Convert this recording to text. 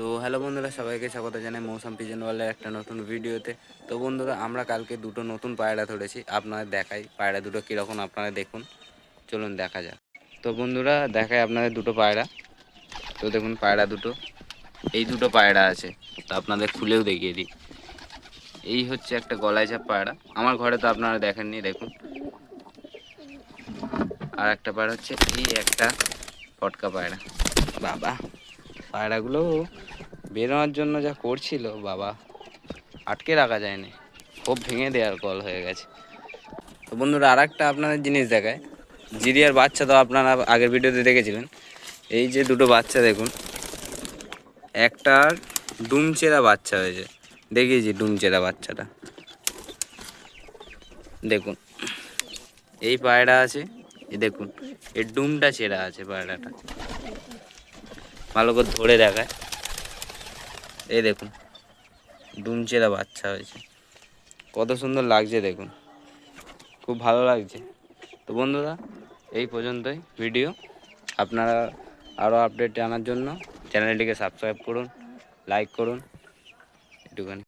তো হ্যালো বন্ধুরা, সবাইকে স্বাগত জানাই মৌসাম পিজন ওয়ার্ল্ডের একটা নতুন ভিডিওতে। তো বন্ধুরা, আমরা কালকে দুটো নতুন পায়রা ধরেছি, আপনাদের দেখাই পায়রা দুটো কীরকম, আপনারা দেখুন। চলুন দেখা যাক। তো বন্ধুরা, দেখাই আপনাদের দুটো পায়রা। তো দেখুন পায়রা দুটো, এই দুটো পায়রা আছে। তো আপনাদের খুলেও দেখিয়ে দিই। এই হচ্ছে একটা গলায় চাপ পায়রা, আমার ঘরে তো আপনারা দেখেননি, দেখুন। আর একটা পায়রা হচ্ছে এই একটা পটকা পায়রা। বাবা, পায়রাগুলো বেরোনোর জন্য যা করছিল বাবা, আটকে রাখা যায়নি, খুব ভেঙে দেওয়ার কল হয়ে গেছে। তো বন্ধুরা, আর একটা আপনাদের জিনিস দেখায়, জিরিয়ার বাচ্চা তো আপনারা আগের ভিডিওতে দেখেছিলেন। এই যে দুটো বাচ্চা দেখুন, একটার ডুমচেরা বাচ্চা হয়েছে, দেখিয়েছি ডুমচেরা বাচ্চাটা দেখুন। এই পায়রা আছে, এই দেখুন, এই ডুমটা ছেঁড়া আছে পায়রাটা, ভালো করে ধরে দেখায়। এই দেখুন, ডুমচেরা বাচ্চা হয়েছে, কত সুন্দর লাগছে দেখুন, খুব ভালো লাগছে। তো বন্ধুরা, এই পর্যন্তই ভিডিও। আপনারা আরও আপডেট জানার জন্য চ্যানেলটিকে সাবস্ক্রাইব করুন, লাইক করুন, একটুখানি।